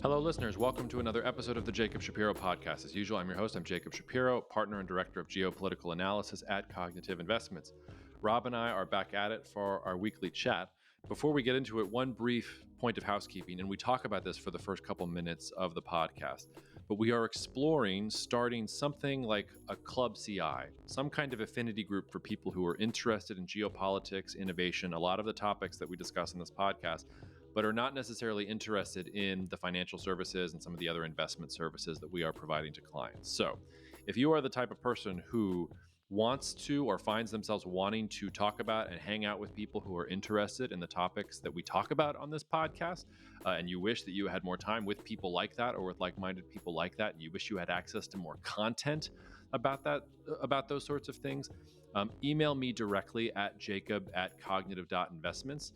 Hello, listeners. Welcome to another episode of the Jacob Shapiro Podcast. As usual, I'm your host. I'm Jacob Shapiro, partner and director of geopolitical analysis at Cognitive Investments. Rob and I are back at it for our weekly chat. Before we get into it, one brief point of housekeeping, and we talk about this for the first couple minutes of the podcast. But we are exploring starting something like a Club CI, some kind of affinity group for people who are interested in geopolitics, innovation, a lot of the topics that we discuss in this podcast, but are not necessarily interested in the financial services and some of the other investment services that we are providing to clients. So, if you are the type of person who wants to or finds themselves wanting to talk about and hang out with people who are interested in the topics that we talk about on this podcast, and you wish that you had more time with people like that or with like-minded people like that, and you wish you had access to more content about those sorts of things, email me directly at jacob@cognitive.investments.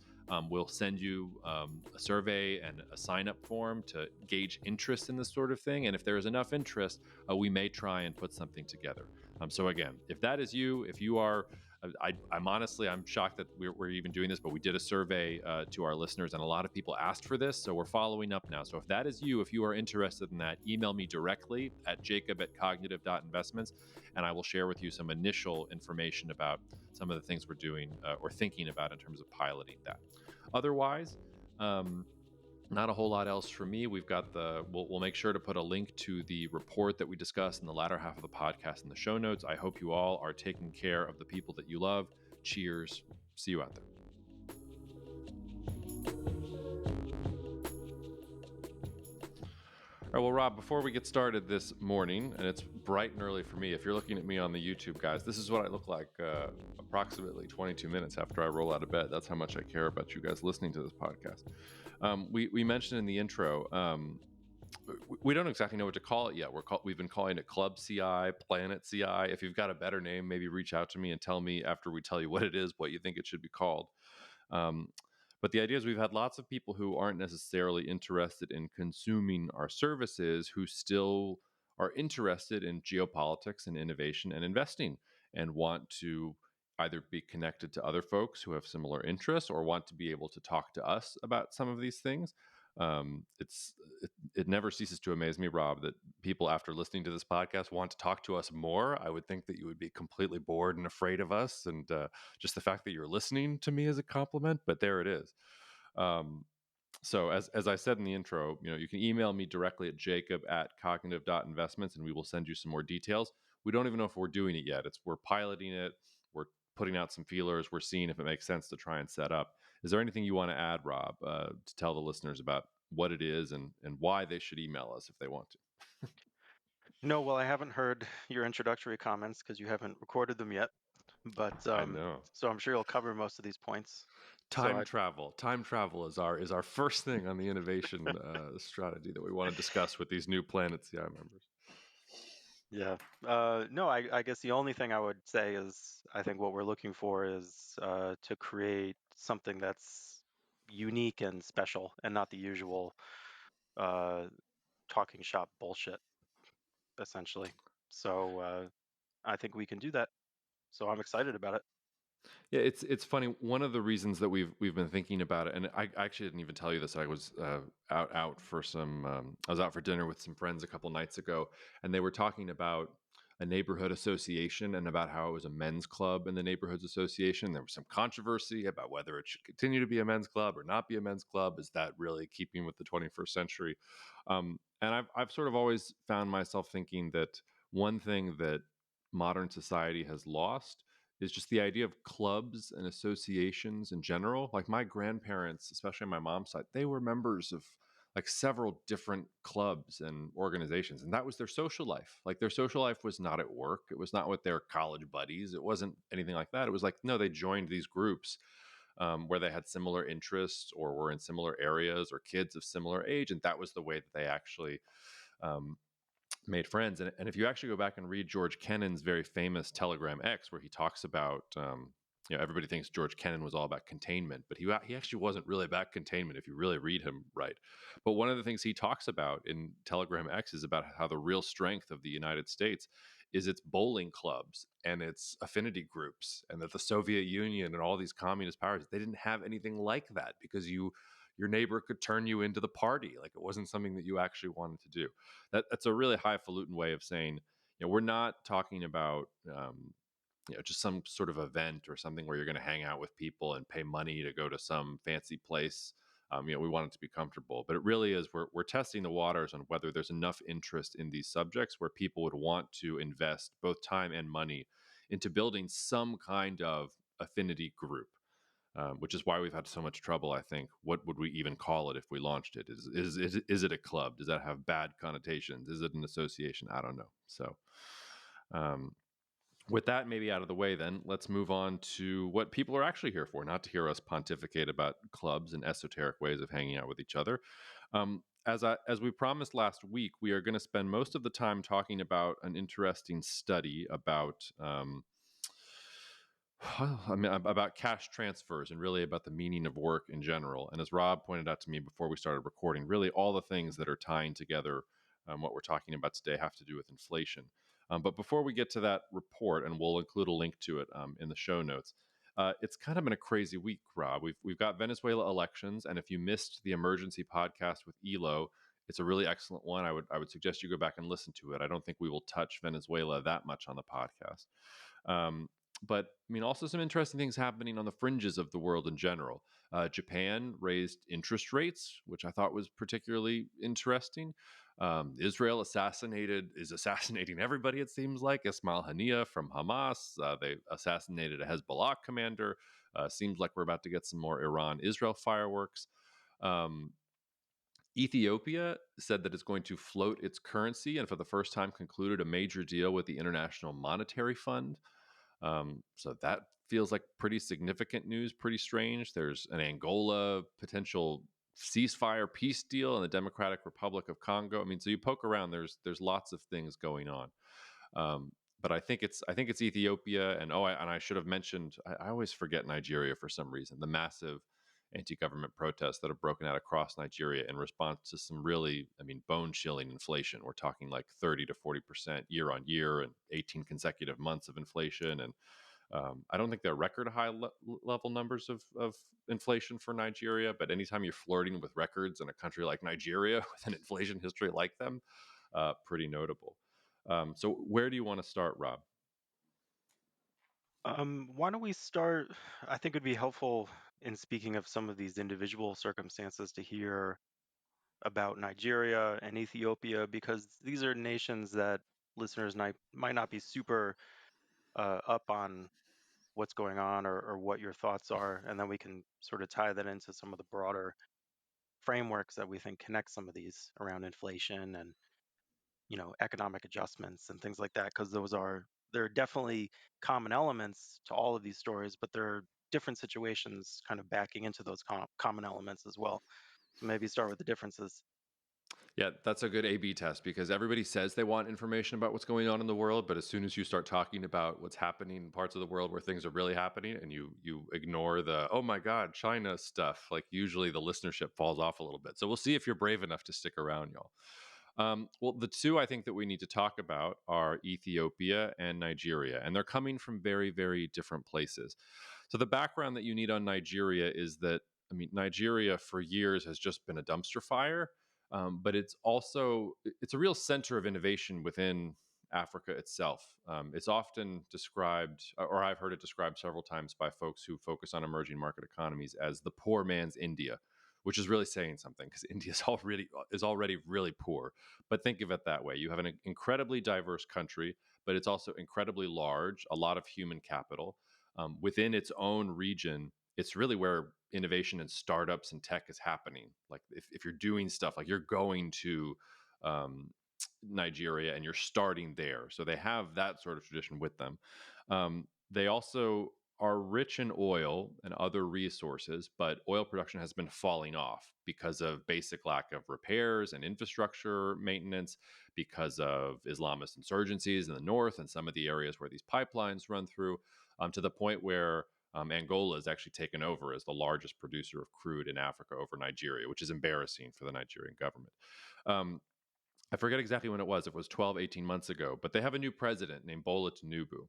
We'll send you a survey and a sign-up form to gauge interest in this sort of thing. And if there is enough interest, we may try and put something together. So again, if that is you, if you are, I'm shocked that we're even doing this, but we did a survey to our listeners and a lot of people asked for this. So we're following up now. So if that is you, if you are interested in that, email me directly at jacob@cognitive.investments, and I will share with you some initial information about some of the things we're doing or thinking about in terms of piloting that. Otherwise, not a whole lot else for me. We'll make sure to put a link to the report that we discussed in the latter half of the podcast in the show notes. I hope you all are taking care of the people that you love. Cheers. See you out there. All right, well, Rob, before we get started this morning, and it's bright and early for me, if you're looking at me on the YouTube, guys, this is what I look like approximately 22 minutes after I roll out of bed. That's how much I care about you guys listening to this podcast. We mentioned in the intro, we don't exactly know what to call it yet. We've been calling it Club CI, Planet CI. If you've got a better name, maybe reach out to me and tell me after we tell you what it is, what you think it should be called. But the idea is we've had lots of people who aren't necessarily interested in consuming our services who still are interested in geopolitics and innovation and investing and want to either be connected to other folks who have similar interests or want to be able to talk to us about some of these things. It never ceases to amaze me, Rob, that people after listening to this podcast want to talk to us more. I would think that you would be completely bored and afraid of us, and just the fact that you're listening to me is a compliment. But there it is. So as I said in the intro, you can email me directly at jacob@cognitive.investments, and we will send you some more details. We don't even know if we're doing it yet. We're piloting it. We're putting out some feelers. We're seeing if it makes sense to try and set up. Is there anything you want to add, Rob, to tell the listeners about what it is and why they should email us if they want to? No, well, I haven't heard your introductory comments because you haven't recorded them yet, but I know. so I'm sure you'll cover most of these points. So Time travel. Time travel is our first thing on the innovation strategy that we want to discuss with these new Planet CI members. yeah, no, I guess the only thing I would say is I think what we're looking for is to create something that's unique and special and not the usual uh, talking shop bullshit, essentially. So I think we can do that. So I'm excited about it. Yeah, it's funny. One of the reasons that we've been thinking about it, and I actually didn't even tell you this. I was out for some. I was out for dinner with some friends a couple nights ago, and they were talking about a neighborhood association and about how it was a men's club in the neighborhoods association. There was some controversy about whether it should continue to be a men's club or not be a men's club. Is that really keeping with the 21st century? And I've sort of always found myself thinking that one thing that modern society has lost is just the idea of clubs and associations in general. Like my grandparents, especially on my mom's side, they were members of like several different clubs and organizations, and that was their social life. Like their social life was not at work. It was not with their college buddies. It wasn't anything like that. It was like, no, they joined these groups where they had similar interests or were in similar areas or kids of similar age. And that was the way that they actually um, made friends. And if you actually go back and read George Kennan's very famous Telegram X, where he talks about, everybody thinks George Kennan was all about containment, but he actually wasn't really about containment if you really read him right. But one of the things he talks about in Telegram X is about how the real strength of the United States is its bowling clubs and its affinity groups, and that the Soviet Union and all these communist powers, they didn't have anything like that because you your neighbor could turn you into the party. Like it wasn't something that you actually wanted to do. That's a really highfalutin way of saying, we're not talking about just some sort of event or something where you're going to hang out with people and pay money to go to some fancy place. We want it to be comfortable, but it really is we're testing the waters on whether there's enough interest in these subjects where people would want to invest both time and money into building some kind of affinity group. Which is why we've had so much trouble. I think. What would we even call it if we launched it? Is it a club? Does that have bad connotations? Is it an association? I don't know. So, um, with that maybe out of the way, then let's move on to what people are actually here for, not to hear us pontificate about clubs and esoteric ways of hanging out with each other. As we promised last week, we are going to spend most of the time talking about an interesting study about about cash transfers and really about the meaning of work in general. And as Rob pointed out to me before we started recording, really all the things that are tying together what we're talking about today have to do with inflation. But before we get to that report, and we'll include a link to it in the show notes, it's kind of been a crazy week, Rob. We've got Venezuela elections, and if you missed the emergency podcast with Elo, it's a really excellent one. I would suggest you go back and listen to it. I don't think we will touch Venezuela that much on the podcast. But I mean, also some interesting things happening on the fringes of the world in general. Japan raised interest rates, which I thought was particularly interesting. Israel is assassinating everybody. It seems like Ismail Haniyeh from Hamas. They assassinated a Hezbollah commander. Seems like we're about to get some more Iran-Israel fireworks. Um, Ethiopia said that it's going to float its currency, and for the first time concluded a major deal with the International Monetary Fund. So that feels like pretty significant news, pretty strange. There's an Angola potential ceasefire peace deal in the Democratic Republic of Congo. I mean, so you poke around, there's lots of things going on. Um, but I think it's Ethiopia, and I should have mentioned. I always forget Nigeria for some reason. The massive anti-government protests that have broken out across Nigeria in response to some really, I mean, bone-chilling inflation. We're talking like 30 to 40% year on year, and 18 consecutive months of inflation. And I don't think they're record high level numbers of inflation for Nigeria, but anytime you're flirting with records in a country like Nigeria with an inflation history like them, pretty notable. So where do you want to start, Rob? Why don't we start? I think it would be helpful in speaking of some of these individual circumstances to hear about Nigeria and Ethiopia, because these are nations that listeners might not be super up on what's going on, or what your thoughts are, and then we can sort of tie that into some of the broader frameworks that we think connect some of these around inflation and economic adjustments and things like that, because there are definitely common elements to all of these stories, but there are different situations kind of backing into those common elements as well. So maybe start with the differences. Yeah, that's a good A/B test because everybody says they want information about what's going on in the world, but as soon as you start talking about what's happening in parts of the world where things are really happening, and you ignore the oh my god China stuff, like usually the listenership falls off a little bit. So we'll see if you're brave enough to stick around, y'all. Well, the two I think that we need to talk about are Ethiopia and Nigeria, and they're coming from very, very different places. So the background that you need on Nigeria is that, I mean, Nigeria for years has just been a dumpster fire, but it's a real center of innovation within Africa itself. It's often described, or I've heard it described several times by folks who focus on emerging market economies as the poor man's India, which is really saying something because India is already really poor. But think of it that way: you have an incredibly diverse country, but it's also incredibly large, a lot of human capital within its own region. It's really where innovation and startups and tech is happening. Like if you're doing stuff, like you're going to um, Nigeria and you're starting there. So they have that sort of tradition with them. They also are rich in oil and other resources, but oil production has been falling off because of basic lack of repairs and infrastructure maintenance, because of Islamist insurgencies in the north and some of the areas where these pipelines run through, to the point where Angola is actually taken over as the largest producer of crude in Africa over Nigeria, which is embarrassing for the Nigerian government. Um, I forget exactly when it was. If it was 12, 18 months ago, but they have a new president named Bola Tinubu.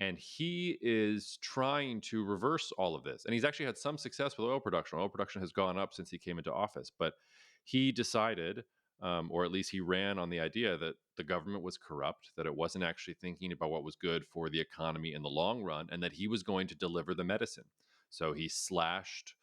And he is trying to reverse all of this. And he's actually had some success with oil production. Oil production has gone up since he came into office. But he decided, or at least he ran on the idea that the government was corrupt, that it wasn't actually thinking about what was good for the economy in the long run, and that he was going to deliver the medicine. So he slashed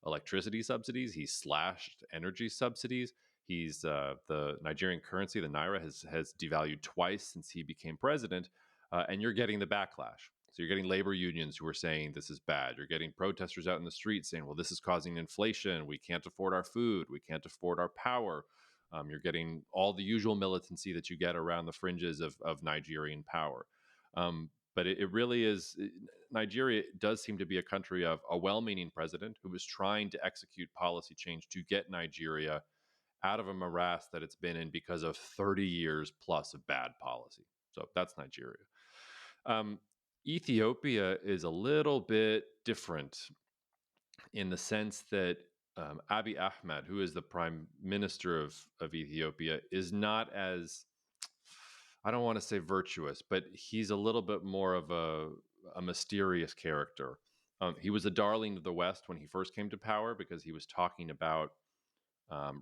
electricity subsidies, he slashed energy subsidies. He's the Nigerian currency, the naira, has devalued twice since he became president, and you're getting the backlash. So you're getting labor unions who are saying this is bad. You're getting protesters out in the streets saying, well, this is causing inflation. We can't afford our food. We can't afford our power. You're getting all the usual militancy that you get around the fringes of Nigerian power. But it really is. Nigeria does seem to be a country of a well meaning president who is trying to execute policy change to get Nigeria out of a morass that it's been in because of 30 years plus of bad policy. So that's Nigeria. Um, Ethiopia is a little bit different in the sense that Abiy Ahmed, who is the prime minister of Ethiopia, is not as, I don't want to say virtuous, but he's a little bit more of a mysterious character. He was a darling of the West when he first came to power because he was talking about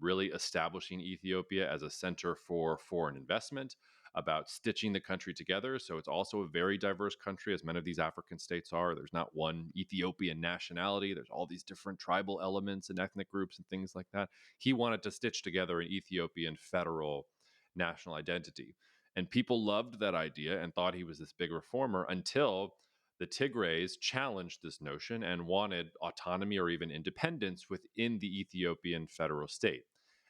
really establishing Ethiopia as a center for foreign investment, about stitching the country together. So it's also a very diverse country, as many of these African states are. There's not one Ethiopian nationality, there's all these different tribal elements and ethnic groups and things like that. He wanted to stitch together an Ethiopian federal national identity. And people loved that idea and thought he was this big reformer until the Tigrays challenged this notion and wanted autonomy or even independence within the Ethiopian federal state.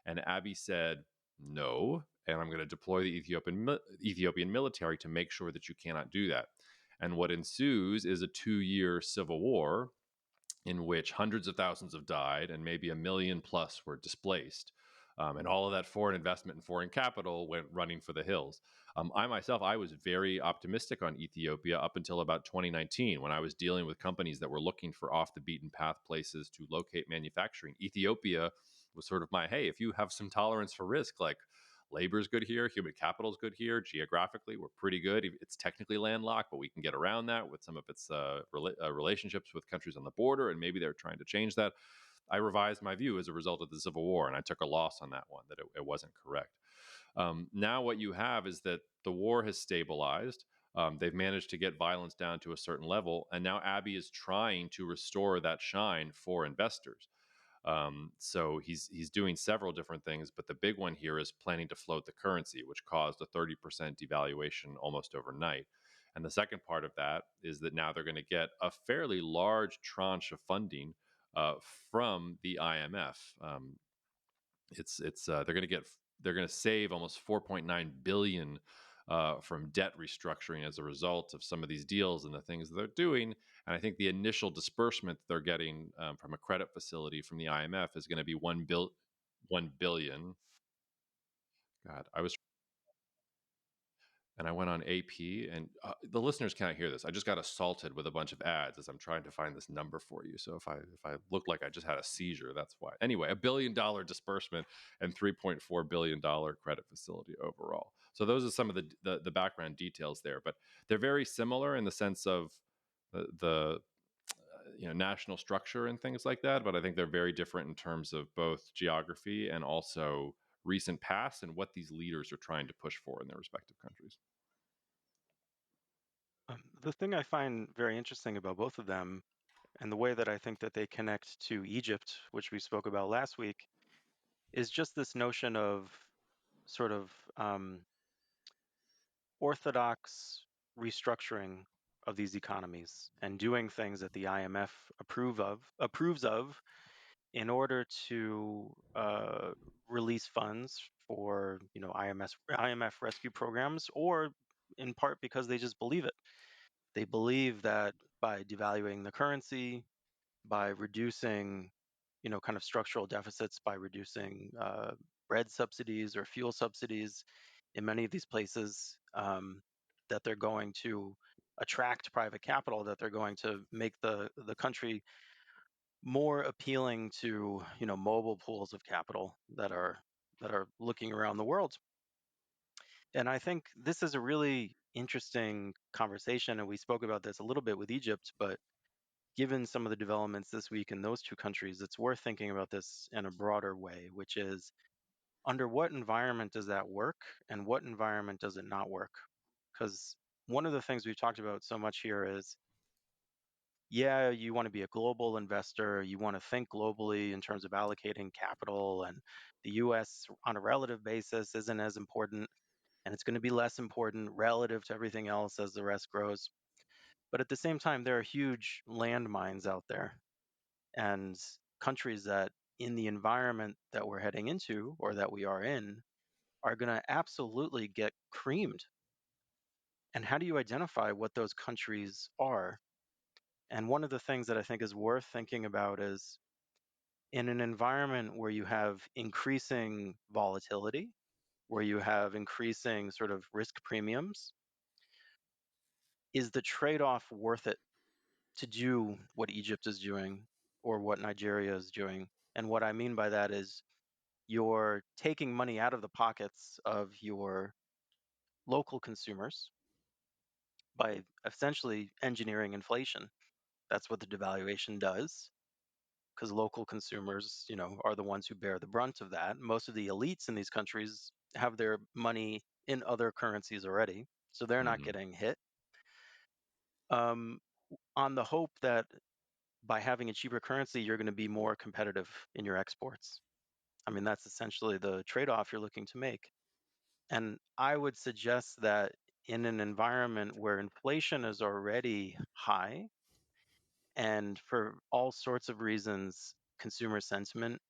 And Abiy said, no, and I'm going to deploy the Ethiopian military to make sure that you cannot do that. And what ensues is a 2-year civil war in which hundreds of thousands have died and maybe a million plus were displaced. And all of that foreign investment and foreign capital went running for the hills. I myself, I was very optimistic on Ethiopia up until about 2019 when I was dealing with companies that were looking for off the beaten path places to locate manufacturing. Ethiopia was sort of my, hey, if you have some tolerance for risk, like labor is good here, human capital is good here, geographically we're pretty good. It's technically landlocked, but we can get around that with some of its relationships with countries on the border, and maybe they're trying to change that. I revised my view as a result of the Civil War, and I took a loss on that one, that it wasn't correct. Now, what you have is that the war has stabilized. They've managed to get violence down to a certain level, and now Abiy is trying to restore that shine for investors. So he's doing several different things, but the big one here is planning to float the currency, which caused a 30% devaluation almost overnight. And the second part of that is that now they're going to get a fairly large tranche of funding uh, from the IMF. They're going to save almost 4.9 billion from debt restructuring as a result of some of these deals and the things that they're doing. And I think the initial disbursement that they're getting from a credit facility from the IMF is going to be 1 billion. God, I was and I went on AP, and the listeners can't hear this. I just got assaulted with a bunch of ads as I'm trying to find this number for you. So if I look like I just had a seizure, that's why. Anyway, $1 billion disbursement and $3.4 billion credit facility overall. So those are some of the background details there, but they're very similar in the sense of the national structure and things like that. But I think they're very different in terms of both geography and also recent past and what these leaders are trying to push for in their respective countries. The thing I find very interesting about both of them, and the way that I think that they connect to Egypt, which we spoke about last week, is just this notion of sort of orthodox restructuring of these economies and doing things that the IMF approves of in order to release funds for IMF rescue programs, or in part because they just believe it. They believe that by devaluing the currency, by reducing, kind of structural deficits, by reducing bread subsidies or fuel subsidies in many of these places, that they're going to attract private capital, that they're going to make the country more appealing to mobile pools of capital that are looking around the world. And I think this is a really interesting conversation, and we spoke about this a little bit with Egypt, but given some of the developments this week in those two countries, it's worth thinking about this in a broader way, which is under what environment does that work and what environment does it not work? Because one of the things we've talked about so much here is, yeah, you want to be a global investor, you want to think globally in terms of allocating capital, and the US on a relative basis isn't as important, and it's going to be less important relative to everything else as the rest grows. But at the same time, there are huge landmines out there and countries that, in the environment that we're heading into or that we are in, are going to absolutely get creamed. And how do you identify what those countries are? And one of the things that I think is worth thinking about is, in an environment where you have increasing volatility, where you have increasing sort of risk premiums, is the trade off worth it to do what Egypt is doing or what Nigeria is doing? And what I mean by that is, you're taking money out of the pockets of your local consumers by essentially engineering inflation. That's what the devaluation does, because local consumers, are the ones who bear the brunt of that. Most of the elites in these countries have their money in other currencies already, so they're not Hmm. getting hit. Um, on the hope that by having a cheaper currency, you're going to be more competitive in your exports. I mean, that's essentially the trade off you're looking to make. And I would suggest that in an environment where inflation is already high, and for all sorts of reasons, consumer sentiment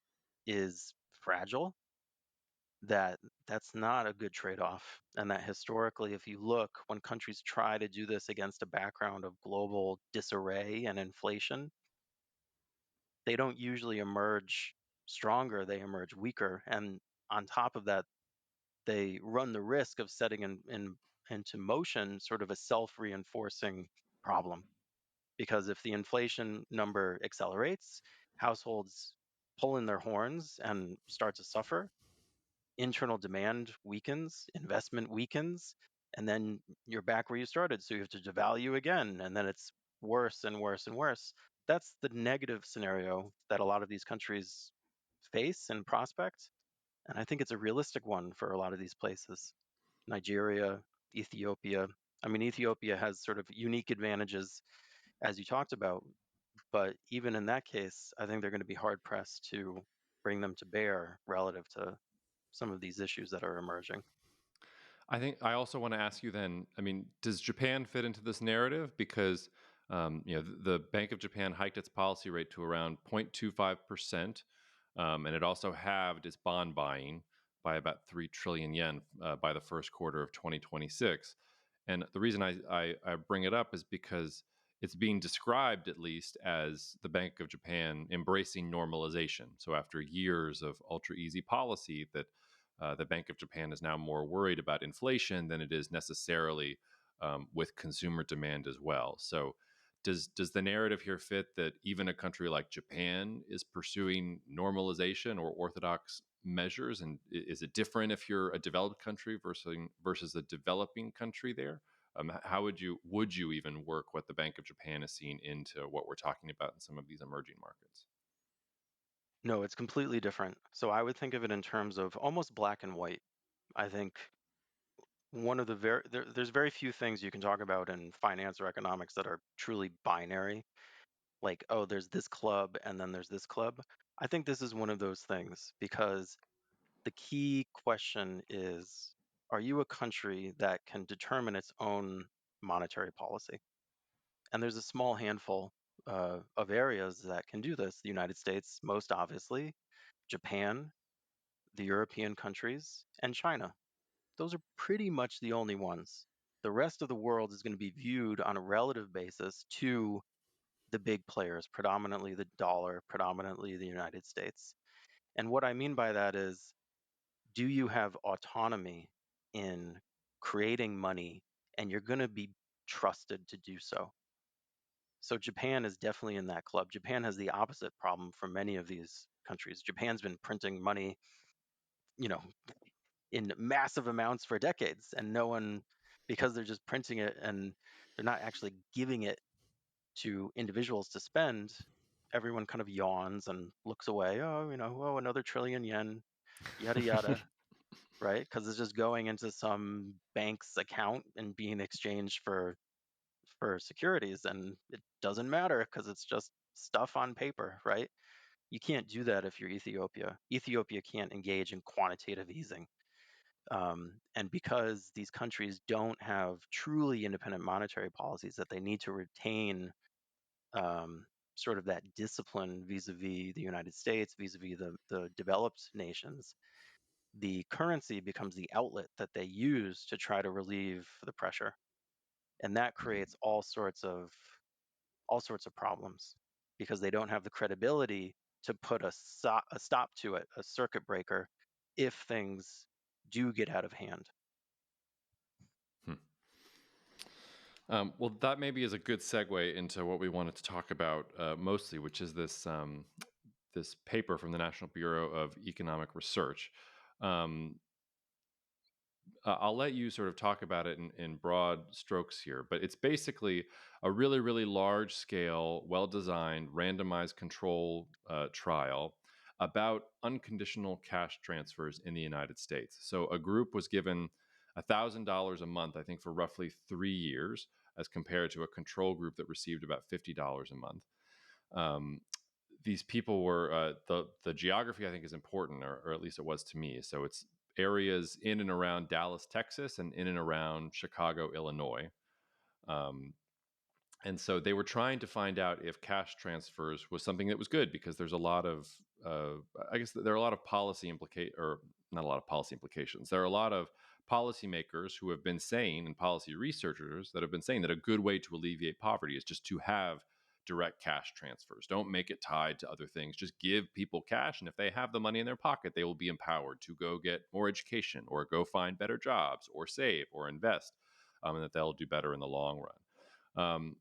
is fragile, that that's not a good trade-off. And that historically, if you look, when countries try to do this against a background of global disarray and inflation, they don't usually emerge stronger, they emerge weaker. And on top of that, they run the risk of setting into motion sort of a self-reinforcing problem. Because if the inflation number accelerates, households pull in their horns and start to suffer, internal demand weakens, investment weakens, and then you're back where you started. So you have to devalue again, and then it's worse and worse and worse. That's the negative scenario that a lot of these countries face and prospect. And I think it's a realistic one for a lot of these places. Nigeria, Ethiopia. I mean, Ethiopia has sort of unique advantages, as you talked about, but even in that case, I think they're going to be hard pressed to bring them to bear relative to some of these issues that are emerging. I think I also want to ask you then, I mean, does Japan fit into this narrative? Because the Bank of Japan hiked its policy rate to around 0.25%, and it also halved its bond buying by about 3 trillion yen by the first quarter of 2026. And the reason I bring it up is because it's being described, at least, as the Bank of Japan embracing normalization. So after years of ultra easy policy, that the Bank of Japan is now more worried about inflation than it is necessarily with consumer demand as well. So, does the narrative here fit that even a country like Japan is pursuing normalization or orthodox measures? And is it different if you're a developed country versus a developing country there? How would you even work what the Bank of Japan is seeing into what we're talking about in some of these emerging markets? No, it's completely different. So I would think of it in terms of almost black and white. I think one of the there's very few things you can talk about in finance or economics that are truly binary. Like, oh, there's this club and then there's this club. I think this is one of those things because the key question is, are you a country that can determine its own monetary policy? And there's a small handful of areas that can do this. The United States, most obviously, Japan, the European countries, and China. Those are pretty much the only ones. The rest of the world is going to be viewed on a relative basis to the big players, predominantly the dollar, predominantly the United States. And what I mean by that is, do you have autonomy in creating money, and you're going to be trusted to do so? So Japan is definitely in that club. Japan has the opposite problem for many of these countries. Japan's been printing money, you know, in massive amounts for decades, and no one, because they're just printing it and they're not actually giving it to individuals to spend. Everyone kind of yawns and looks away. Oh, oh, another trillion yen, yada yada, right? Because it's just going into some bank's account and being exchanged for securities, and it doesn't matter because it's just stuff on paper, right? You can't do that if you're Ethiopia. Ethiopia can't engage in quantitative easing. And because these countries don't have truly independent monetary policies, that they need to retain um, sort of that discipline vis-a-vis the United States, vis-a-vis the developed nations, the currency becomes the outlet that they use to try to relieve the pressure, and that Mhm. creates all sorts of problems because they don't have the credibility to put a stop to it, a circuit breaker, if things do get out of hand. Hmm. Well, that maybe is a good segue into what we wanted to talk about mostly, which is this paper from the National Bureau of Economic Research. Um, I'll let you sort of talk about it in broad strokes here, but it's basically a really, really large scale, well designed, randomized control trial about unconditional cash transfers in the United States. So a group was given $1,000 a month, I think, for roughly 3 years, as compared to a control group that received about $50 a month. Um, these people were the geography I think is important, or at least it was to me. So it's areas in and around Dallas, Texas, and in and around Chicago, Illinois. Um, and so they were trying to find out if cash transfers was something that was good, because there's a lot of uh, I guess there are a lot of policy implicate or not a lot of policy implications. There are a lot of policymakers who have been saying, and policy researchers that have been saying, that a good way to alleviate poverty is just to have direct cash transfers. Don't make it tied to other things. Just give people cash, and if they have the money in their pocket, they will be empowered to go get more education or go find better jobs or save or invest, and that they'll do better in the long run.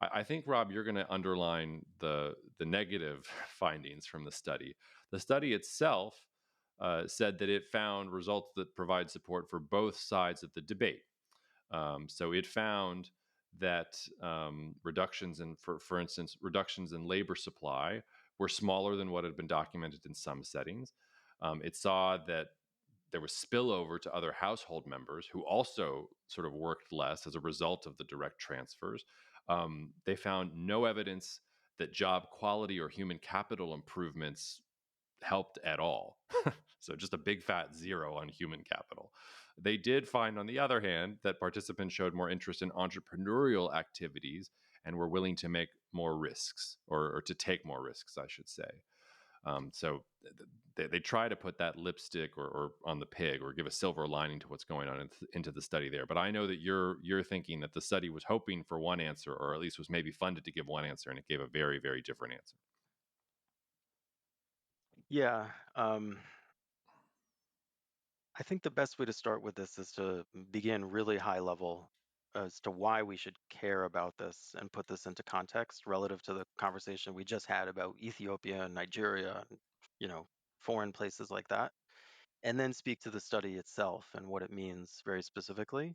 I think, Rob, you're going to underline the negative findings from the study. The study itself said that it found results that provide support for both sides of the debate. So it found that reductions in, for instance, reductions in labor supply were smaller than what had been documented in some settings. It saw that there was spillover to other household members who also sort of worked less as a result of the direct transfers. They found no evidence that job quality or human capital improvements helped at all. So just a big fat zero on human capital. They did find, on the other hand, that participants showed more interest in entrepreneurial activities and were willing to make more risks, or to take more risks, I should say. So they try to put that lipstick or on the pig, or give a silver lining to what's going on into the study there. But I know that you're thinking that the study was hoping for one answer, or at least was maybe funded to give one answer, and it gave a very, very different answer. Yeah, I think the best way to start with this is to begin really high level as to why we should care about this and put this into context relative to the conversation we just had about Ethiopia and Nigeria and, you know, foreign places like that, and then speak to the study itself and what it means very specifically.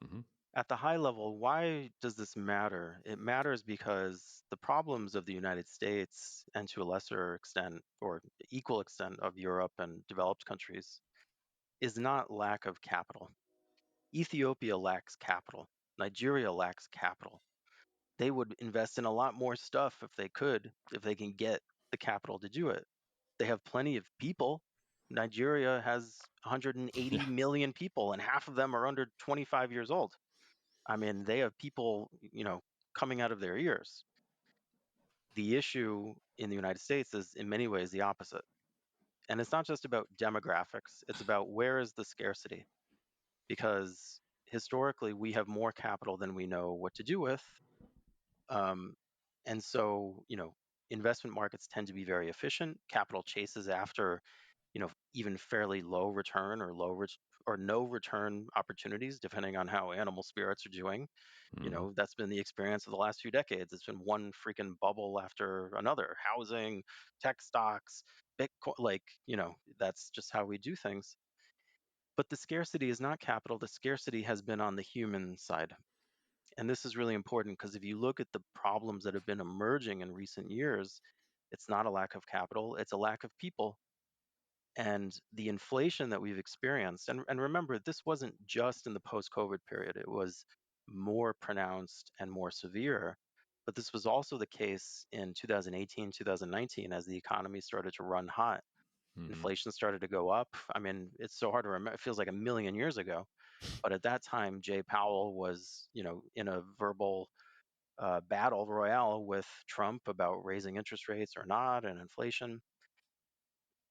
Hmm. At the high level, why does this matter? It matters because the problems of the United States, and to a lesser extent or equal extent of Europe and developed countries, is not lack of capital. Ethiopia lacks capital. Nigeria lacks capital. They would invest in a lot more stuff if they could, if they can get the capital to do it. They have plenty of people. Nigeria has 180 Yeah. million people, and half of them are under 25 years old. I mean, they have people, coming out of their ears. The issue in the United States is in many ways the opposite. And it's not just about demographics, it's about where is the scarcity, because historically we have more capital than we know what to do with. Um, and so, investment markets tend to be very efficient. Capital chases after, even fairly low return or or no return opportunities, depending on how animal spirits are doing. Hmm. That's been the experience of the last few decades. It's been one freaking bubble after another: housing, tech stocks, Bitcoin. Like, that's just how we do things. But the scarcity is not capital. The scarcity has been on the human side. And this is really important because if you look at the problems that have been emerging in recent years, it's not a lack of capital, it's a lack of people. And the inflation that we've experienced, and remember, this wasn't just in the post COVID period, it was more pronounced and more severe. But this was also the case in 2018, 2019, as the economy started to run hot. Hmm. Inflation started to go up. I mean, it's so hard to remember. It feels like a million years ago. But at that time, Jay Powell was, in a verbal battle royale with Trump about raising interest rates or not and inflation.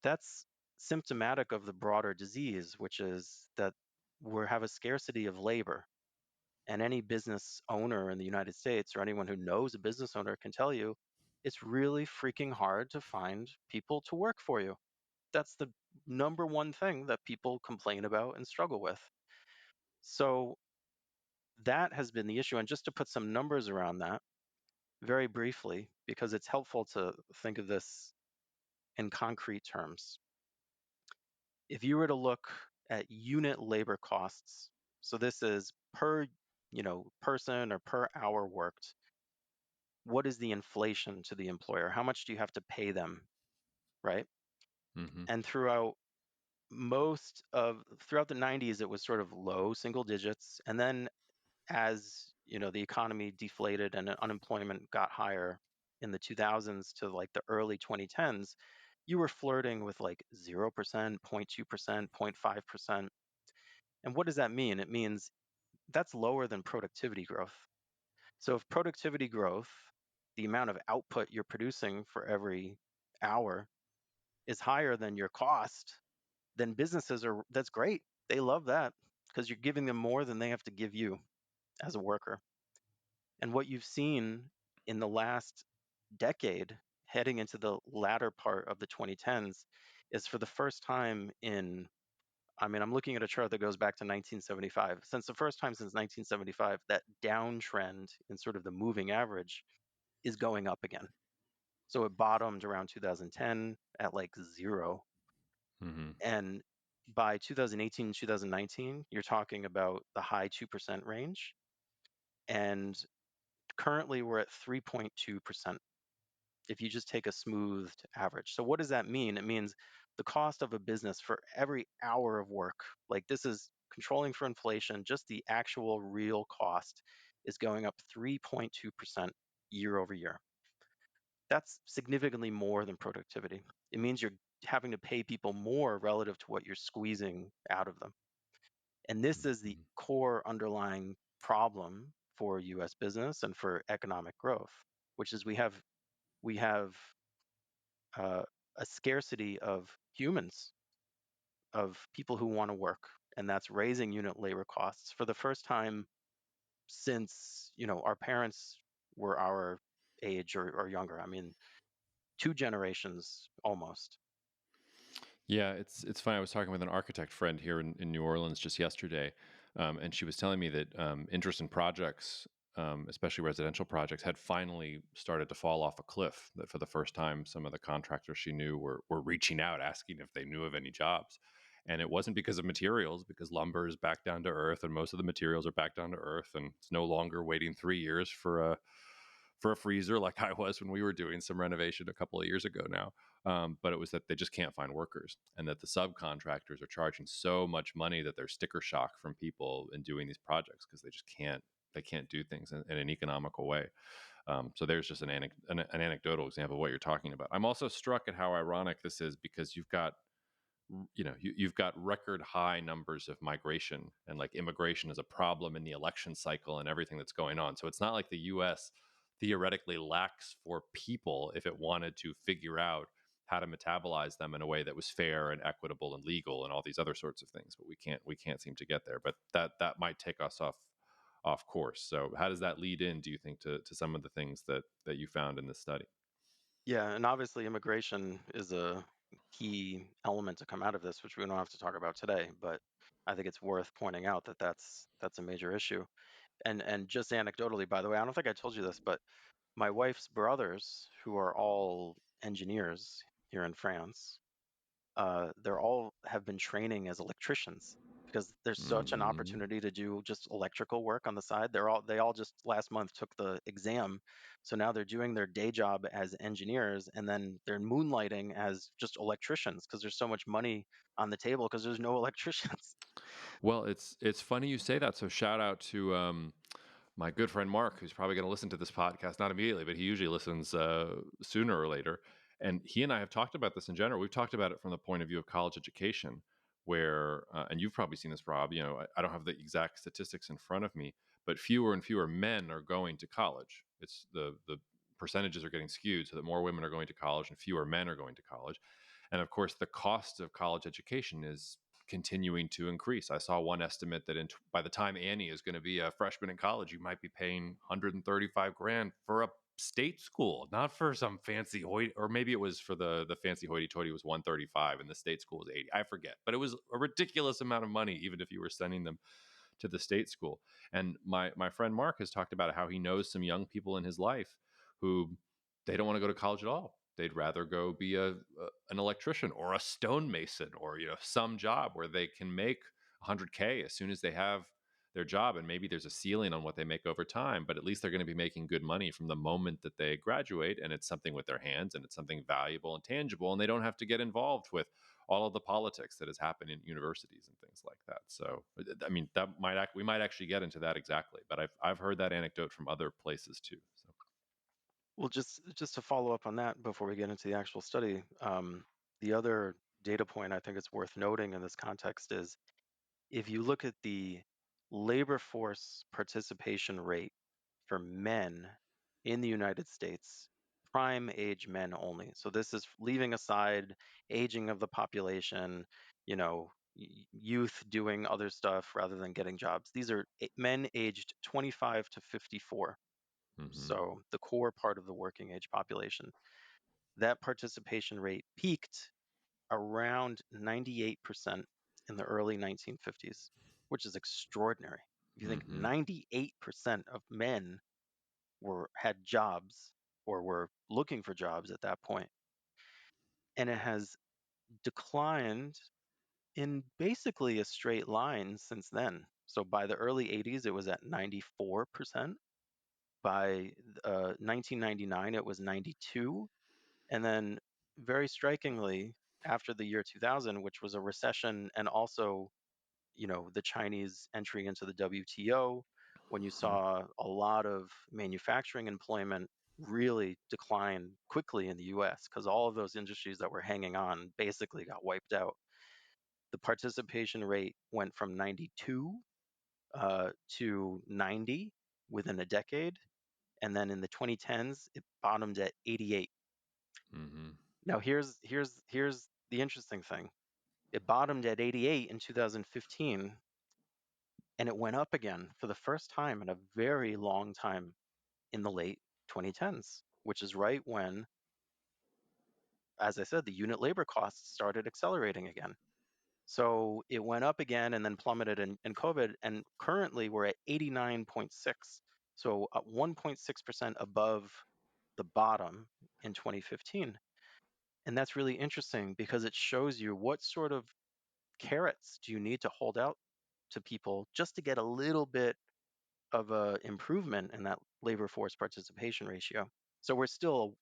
That's symptomatic of the broader disease, which is that we have a scarcity of labor. And any business owner in the United States or anyone who knows a business owner can tell you it's really freaking hard to find people to work for you. That's the number one thing that people complain about and struggle with. So that has been the issue. And just to put some numbers around that very briefly, because it's helpful to think of this in concrete terms. If you were to look at unit labor costs, so this is per, person or per hour worked, what is the inflation to the employer? How much do you have to pay them, right? Hmm. And throughout the 90s, it was sort of low single digits, and then as the economy deflated and unemployment got higher in the 2000s to like the early 2010s, you were flirting with like 0%, 0.2%, 0.5%. And what does that mean? It means that's lower than productivity growth. So if productivity growth, the amount of output you're producing for every hour, is higher than your cost, then that's great. They love that because you're giving them more than they have to give you as a worker. And what you've seen in the last decade, heading into the latter part of the 2010s, is for the first time I'm looking at a chart that goes back to 1975. Since the first time since 1975, that downtrend in sort of the moving average is going up again. So it bottomed around 2010 at like zero. Hmm. And by 2018, 2019, you're talking about the high 2% range. And currently we're at 3.2% if you just take a smoothed average. So what does that mean? It means the cost of a business for every hour of work, like this is controlling for inflation, just the actual real cost is going up 3.2% year over year. That's significantly more than productivity. It means you're having to pay people more relative to what you're squeezing out of them. And this is the core underlying problem for US business and for economic growth, which is we have uh, a scarcity of humans, of people who want to work, and that's raising unit labor costs for the first time since our parents were our age or younger. I mean, two generations almost. Yeah, it's funny. I was talking with an architect friend here in New Orleans just yesterday, and she was telling me that interest in projects, especially residential projects, had finally started to fall off a cliff. That for the first time, some of the contractors she knew were reaching out, asking if they knew of any jobs. And it wasn't because of materials, because lumber is back down to earth, and most of the materials are back down to earth, and it's no longer waiting 3 years for a freezer like I was when we were doing some renovation a couple of years ago now. But it was that they just can't find workers, and that the subcontractors are charging so much money that there's sticker shock from people in doing these projects because they can't do things in an economical way. So there's just an anecdotal example of what you're talking about. I'm also struck at how ironic this is because you've got record high numbers of migration, and like immigration is a problem in the election cycle and everything that's going on. So it's not like the US theoretically lacks for people if it wanted to figure out how to metabolize them in a way that was fair and equitable and legal and all these other sorts of things, but we can't seem to get there. But that might take us off course. So how does that lead in, do you think, to some of the things that you found in this study? Yeah, and obviously immigration is a key element to come out of this, which we don't have to talk about today, but I think it's worth pointing out that that's a major issue. And just anecdotally, by the way, I don't think I told you this, but my wife's brothers, who are all engineers here in France, they're all have been training as electricians. because there's such an Hmm. opportunity to do just electrical work on the side. They all just last month took the exam. So now they're doing their day job as engineers and then they're moonlighting as just electricians because there's so much money on the table because there's no electricians. Well, it's funny you say that. So shout out to my good friend Mark, who's probably going to listen to this podcast, not immediately, but he usually listens sooner or later. And he and I have talked about this in general. We've talked about it from the point of view of college education, where, and you've probably seen this, Rob. You know, I don't have the exact statistics in front of me, but fewer and fewer men are going to college. It's the percentages are getting skewed so that more women are going to college and fewer men are going to college. And of course, the cost of college education is continuing to increase. I saw one estimate that by the time Annie is going to be a freshman in college, you might be paying 135 grand for a state school, not for some fancy hoity, or maybe it was for the fancy hoity-toity was 135 and the state school was 80. I forget, but it was a ridiculous amount of money, even if you were sending them to the state school. And my friend Mark has talked about how he knows some young people in his life who they don't want to go to college at all. They'd rather go be an electrician or a stonemason or some job where they can make 100K as soon as they have their job, and maybe there's a ceiling on what they make over time, but at least they're going to be making good money from the moment that they graduate, and it's something with their hands and it's something valuable and tangible, and they don't have to get involved with all of the politics that has happened in universities and things like that. So, I mean, we might actually get into that exactly, but I've heard that anecdote from other places too. So, Well, just to follow up on that before we get into the actual study, the other data point I think it's worth noting in this context is if you look at the labor force participation rate for men in the United States, prime age men only. So this is leaving aside aging of the population, youth doing other stuff rather than getting jobs. These are men aged 25 to 54. mm-hmm, So the core part of the working age population. That participation rate peaked around 98% in the early 1950s, which is extraordinary. If you think mm-hmm, 98% of men had jobs or were looking for jobs at that point, and it has declined in basically a straight line since then. So by the early 80s, it was at 94%. By 1999, it was 92. And then, very strikingly, after the year 2000, which was a recession and also the Chinese entry into the WTO, when you mm-hmm, saw a lot of manufacturing employment really decline quickly in the US because all of those industries that were hanging on basically got wiped out. The participation rate went from 92 to 90 within a decade. And then in the 2010s, it bottomed at 88. mm-hmm, Now here's the interesting thing. It bottomed at 88 in 2015 and it went up again for the first time in a very long time in the late 2010s, which is right when, as I said, the unit labor costs started accelerating again. So it went up again and then plummeted in COVID. And currently we're at 89.6. So 1.6% above the bottom in 2015. And that's really interesting because it shows you what sort of carrots do you need to hold out to people just to get a little bit of a improvement in that labor force participation ratio. So we're still,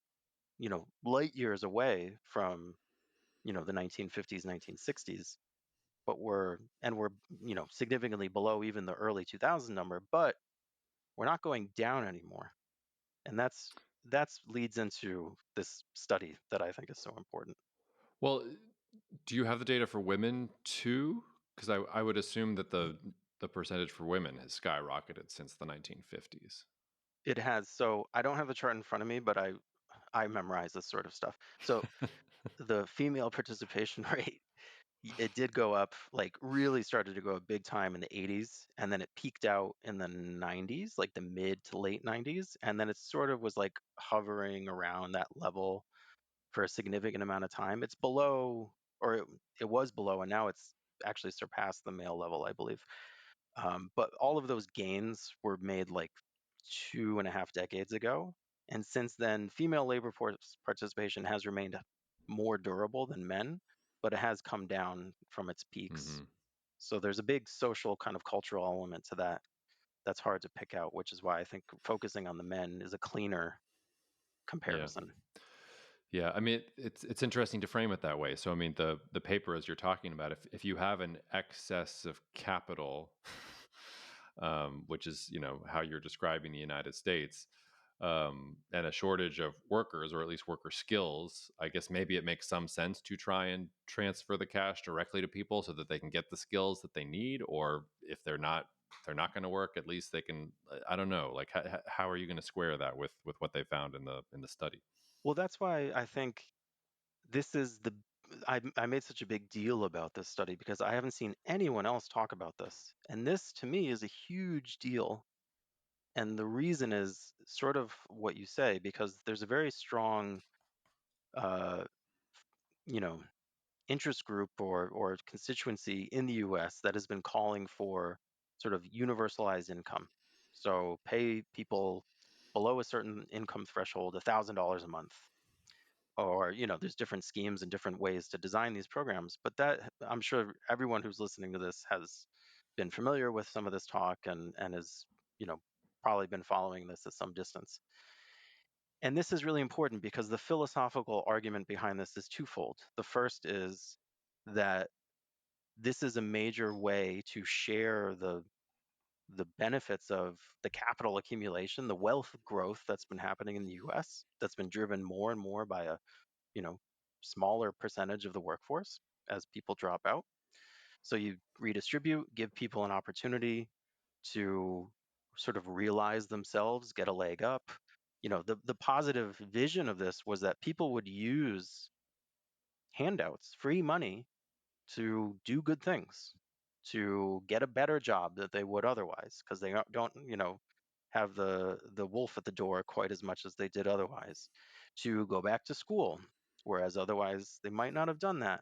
light years away from, the 1950s, 1960s, but we're, significantly below even the early 2000 number, but we're not going down anymore. And that's leads into this study that I think is so important. Well, do you have the data for women too? Because I would assume that the percentage for women has skyrocketed since the 1950s. It has. So I don't have the chart in front of me, but I memorize this sort of stuff. So the female participation rate, it did go up, like really started to go up big time in the 80s, and then it peaked out in the 90s, like the mid to late 90s, and then it sort of was like hovering around that level for a significant amount of time. It's below, or it was below, and now it's actually surpassed the male level, I believe. But all of those gains were made like 2.5 decades ago. And since then, female labor force participation has remained more durable than men, but it has come down from its peaks. Mm-hmm. So there's a big social kind of cultural element to that that's hard to pick out, which is why I think focusing on the men is a cleaner Yeah. comparison. Yeah, I mean, it's interesting to frame it that way. So, I mean, the paper, as you're talking about, if you have an excess of capital, which is how you're describing the United States, and a shortage of workers, or at least worker skills, I guess maybe it makes some sense to try and transfer the cash directly to people so that they can get the skills that they need. Or if they're not going to work, at least they can. I don't know. Like, how are you going to square that with what they found in the study? Well, that's why I think this is the I made such a big deal about this study because I haven't seen anyone else talk about this. And this to me is a huge deal. And the reason is sort of what you say, because there's a very strong uh, you know, interest group or constituency in the US that has been calling for sort of universalized income. So pay people below a certain income threshold $1,000 a month, or there's different schemes and different ways to design these programs, but that I'm sure everyone who's listening to this has been familiar with some of this talk and has you know probably been following this at some distance. And this is really important because the philosophical argument behind this is twofold. The first is that this is a major way to share the benefits of the capital accumulation, the wealth growth that's been happening in the US, that's been driven more and more by a you know, smaller percentage of the workforce as people drop out. So you redistribute, give people an opportunity to sort of realize themselves, get a leg up. The positive vision of this was that people would use handouts, free money, to do good things, to get a better job that they would otherwise, because they don't have the wolf at the door quite as much as they did otherwise, to go back to school, whereas otherwise they might not have done that,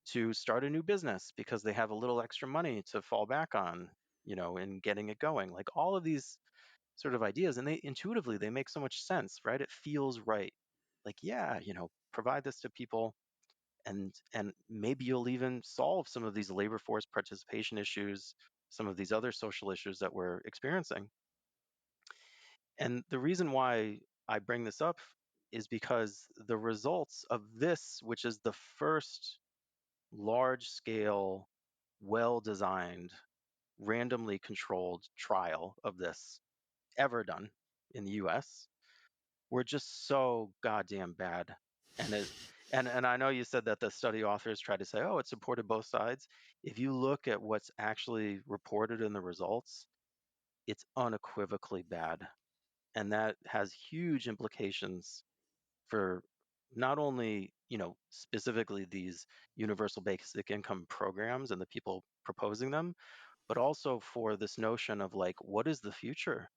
to start a new business because they have a little extra money to fall back on, in getting it going. Like all of these sort of ideas, and they intuitively they make so much sense, right? It feels right. Like, yeah, provide this to people, and maybe you'll even solve some of these labor force participation issues, some of these other social issues that we're experiencing. And the reason why I bring this up is because the results of this, which is the first large scale, well designed, randomly controlled trial of this ever done in the US, were just so goddamn bad. And it and I know you said that the study authors tried to say, oh, it supported both sides. If you look at what's actually reported in the results, it's unequivocally bad. And that has huge implications for not only, specifically these universal basic income programs and the people proposing them, but also for this notion of like, what is the future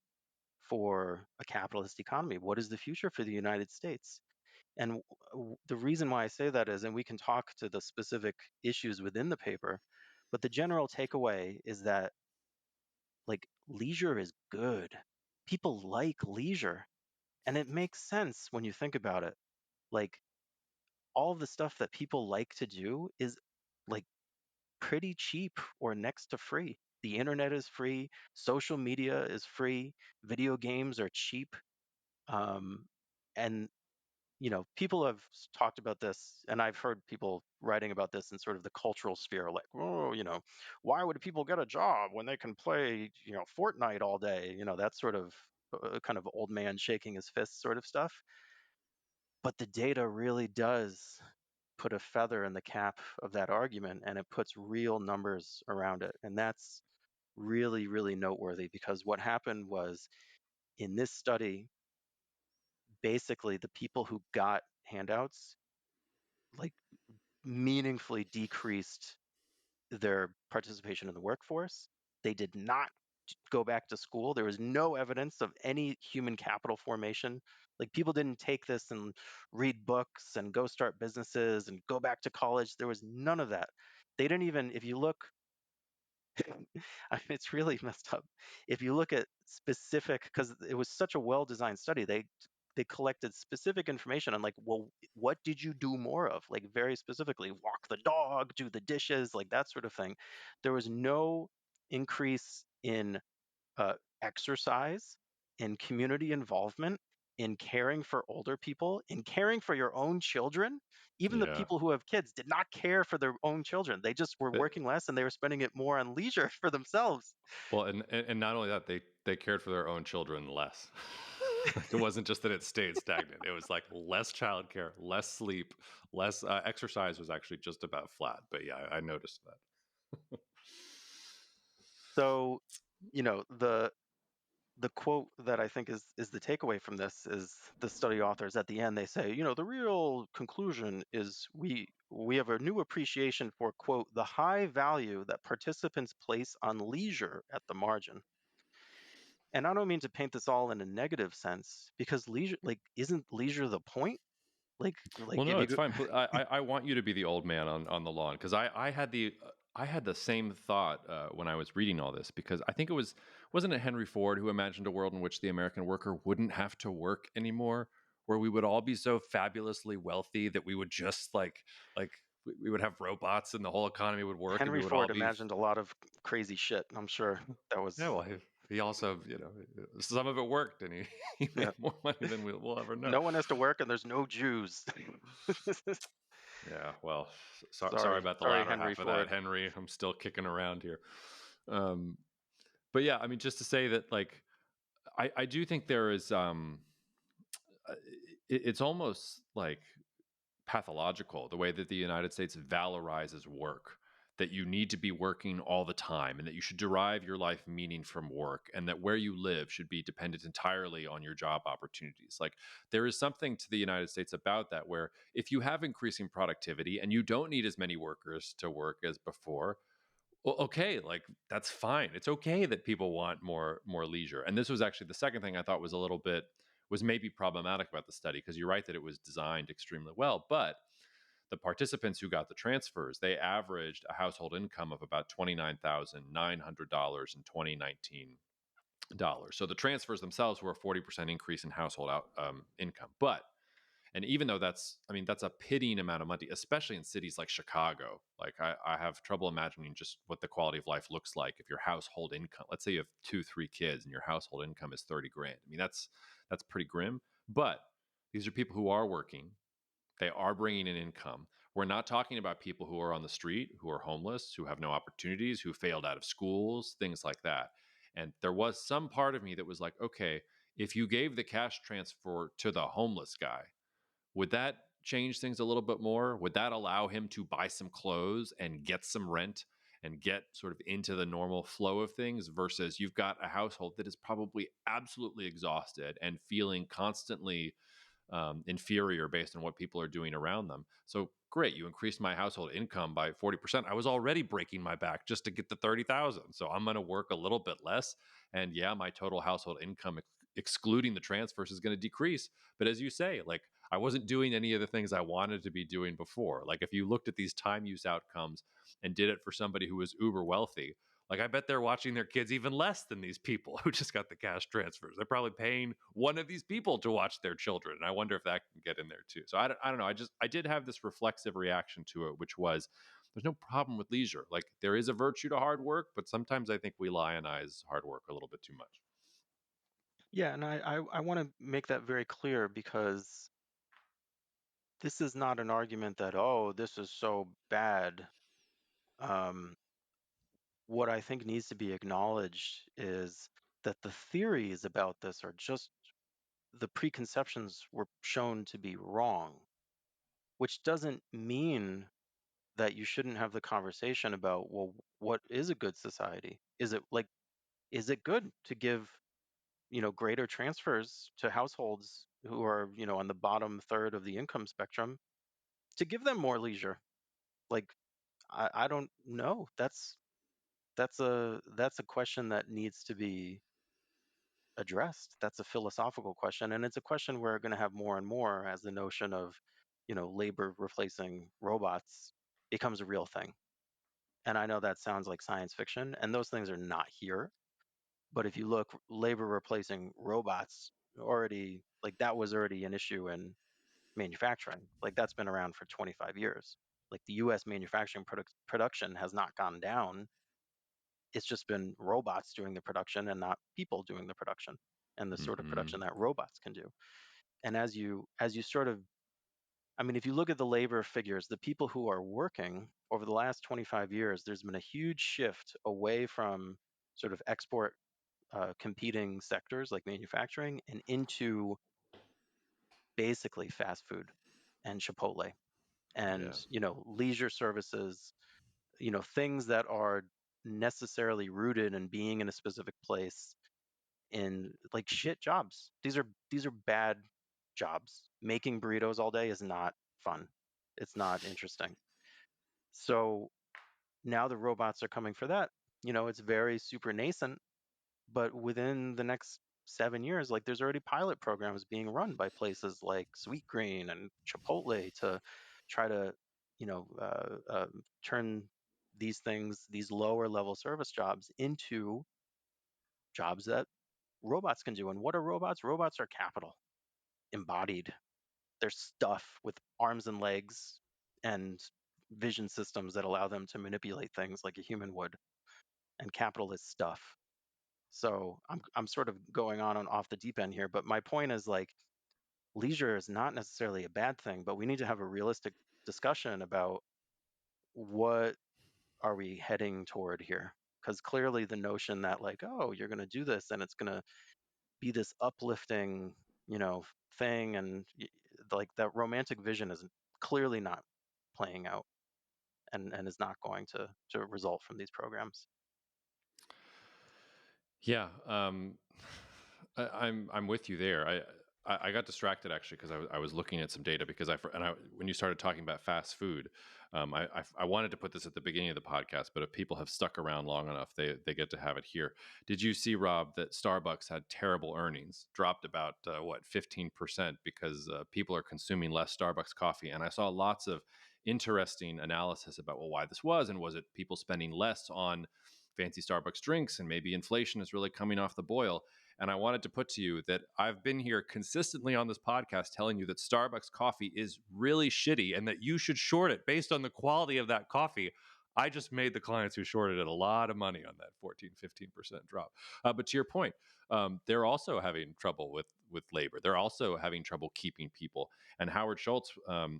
for a capitalist economy? What is the future for the United States? And the reason why I say that is, and we can talk to the specific issues within the paper, but the general takeaway is that like leisure is good. People like leisure. And it makes sense when you think about it. Like all of the stuff that people like to do is like pretty cheap or next to free. The internet is free, social media is free, video games are cheap. Um, and people have talked about this, and I've heard people writing about this in sort of the cultural sphere, like, oh, why would people get a job when they can play, Fortnite all day? That sort of kind of old man shaking his fist sort of stuff. But the data really does put a feather in the cap of that argument, and it puts real numbers around it. And that's really, really noteworthy because what happened was in this study, basically the people who got handouts like meaningfully decreased their participation in the workforce. They did not go back to school. There was no evidence of any human capital formation. Like people didn't take this and read books and go start businesses and go back to college. There was none of that. They didn't even, if you look, I mean, it's really messed up. If you look at specific, because it was such a well designed study, they they collected specific information on, like, well, what did you do more of? Like, very specifically, walk the dog, do the dishes, like that sort of thing. There was no increase in exercise, in community involvement, in caring for older people, in caring for your own children. Even the Yeah. people who have kids did not care for their own children. They just were But, working less and they were spending it more on leisure for themselves. well, and not only that, they cared for their own children less. Like, it wasn't just that it stayed stagnant. It was like less childcare, less sleep, less exercise was actually just about flat. But yeah, I noticed that. So, you know, the quote that I think is the takeaway from this is the study authors at the end, they say, the real conclusion is we have a new appreciation for, quote, the high value that participants place on leisure at the margin. And I don't mean to paint this all in a negative sense, because leisure, like, isn't leisure the point? Like Well, if no, you it's go, fine. I want you to be the old man on the lawn because I had the same thought when I was reading all this because I think wasn't it Henry Ford who imagined a world in which the American worker wouldn't have to work anymore, where we would all be so fabulously wealthy that we would just like we would have robots and the whole economy would work and we Henry would all Ford be imagined a lot of crazy shit. I'm sure that was, yeah. Well, he also some of it worked and he, he made yeah. more money than we'll ever know. No one has to work and there's no Jews. Yeah, well, sorry Sorry, about the sorry, latter Henry half of that, Ford. Henry. I'm still kicking around here. Um, but yeah, I mean, just to say that, like, I do think there is, uh, it's almost like pathological the way that the United States valorizes work. That you need to be working all the time, and that you should derive your life meaning from work, and that where you live should be dependent entirely on your job opportunities. Like, there is something to the United States about that, where if you have increasing productivity and you don't need as many workers to work as before, well, okay, like that's fine. It's okay that people want more leisure. And this was actually the second thing I thought was a little bit was maybe problematic about the study because you're right that it was designed extremely well, but the participants who got the transfers, they averaged a household income of about $29,900 in 2019 dollars. So the transfers themselves were a 40% increase in household income. But and even though I mean, that's a pitying amount of money, especially in cities like Chicago. Like I have trouble imagining just what the quality of life looks like if your household income, let's say you have two, three kids and your household income is 30 grand. I mean, that's pretty grim. But these are people who are working. They are bringing in income. We're not talking about people who are on the street, who are homeless, who have no opportunities, who failed out of schools, things like that. And there was some part of me that was like, okay, if you gave the cash transfer to the homeless guy, would that change things a little bit more? Would that allow him to buy some clothes and get some rent and get sort of into the normal flow of things versus you've got a household that is probably absolutely exhausted and feeling constantly inferior based on what people are doing around them. So great, you increased my household income by 40%. I was already breaking my back just to get the 30,000. So I'm going to work a little bit less. And yeah, my total household income, excluding the transfers, is going to decrease. But as you say, like I wasn't doing any of the things I wanted to be doing before. Like if you looked at these time use outcomes and did it for somebody who was uber wealthy, like I bet they're watching their kids even less than these people who just got the cash transfers. They're probably paying one of these people to watch their children. And I wonder if that can get in there too. So I don't know. I did have this reflexive reaction to it, which was there's no problem with leisure. Like there is a virtue to hard work, but sometimes I think we lionize hard work a little bit too much. Yeah, and I want to make that very clear, because this is not an argument that, oh, this is so bad. Um, what I think needs to be acknowledged is that the theories about this are just, the preconceptions were shown to be wrong, which doesn't mean that you shouldn't have the conversation about, well, what is a good society? Is it good to give, greater transfers to households who are, on the bottom third of the income spectrum, to give them more leisure? Like, I don't know. That's a question that needs to be addressed. That's a philosophical question, and it's a question we're going to have more and more as the notion of, labor replacing robots becomes a real thing. And I know that sounds like science fiction, and those things are not here. But if you look, labor replacing robots already like that was already an issue in manufacturing. Like that's been around for 25 years. Like the U.S. manufacturing production has not gone down. It's just been robots doing the production and not people doing the production and the sort of production Hmm. that robots can do. And as you sort of, I mean, if you look at the labor figures, the people who are working over the last 25 years, there's been a huge shift away from sort of export competing sectors like manufacturing and into basically fast food and Chipotle and Yeah. leisure services, things that are necessarily rooted in being in a specific place in like shit jobs. These are bad jobs. Making burritos all day is not fun. It's not interesting. So now the robots are coming for that. It's very super nascent, but within the next 7 years, like there's already pilot programs being run by places like Sweetgreen and Chipotle to try to, turn these lower level service jobs into jobs that robots can do. And what are robots? Robots are capital embodied. They're stuff with arms and legs and vision systems that allow them to manipulate things like a human would. And capital is stuff. So I'm sort of going on and off the deep end here, but my point is like leisure is not necessarily a bad thing, but we need to have a realistic discussion about what are we heading toward here? Because clearly the notion that like, oh, you're going to do this and it's going to be this uplifting, thing, and like that romantic vision is clearly not playing out and is not going to result from these programs. Yeah, I'm with you there. I got distracted actually because I was looking at some data because when you started talking about fast food, I wanted to put this at the beginning of the podcast, but if people have stuck around long enough, they get to have it here. Did you see, Rob, that Starbucks had terrible earnings, dropped about what 15% because people are consuming less Starbucks coffee, and I saw lots of interesting analysis about well why this was, and was it people spending less on fancy Starbucks drinks, and maybe inflation is really coming off the boil. And I wanted to put to you that I've been here consistently on this podcast telling you that Starbucks coffee is really shitty and that you should short it based on the quality of that coffee. I just made the clients who shorted it a lot of money on that 14-15% drop. But to your point, they're also having trouble with labor. They're also having trouble keeping people. And Howard Schultz,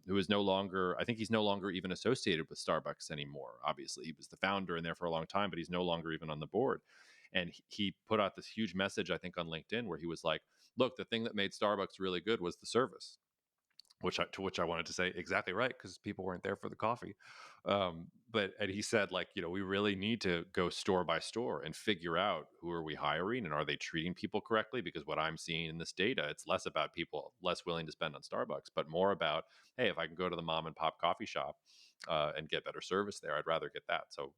who is no longer, I think he's no longer even associated with Starbucks anymore. Obviously, he was the founder in there for a long time, but he's no longer even on the board. And he put out this huge message, I think, on LinkedIn where he was like, look, the thing that made Starbucks really good was the service. To which I wanted to say exactly right because people weren't there for the coffee. But and he said like we really need to go store by store and figure out who are we hiring and are they treating people correctly, because what I'm seeing in this data, it's less about people less willing to spend on Starbucks, but more about, hey, if I can go to the mom and pop coffee shop and get better service there, I'd rather get that. So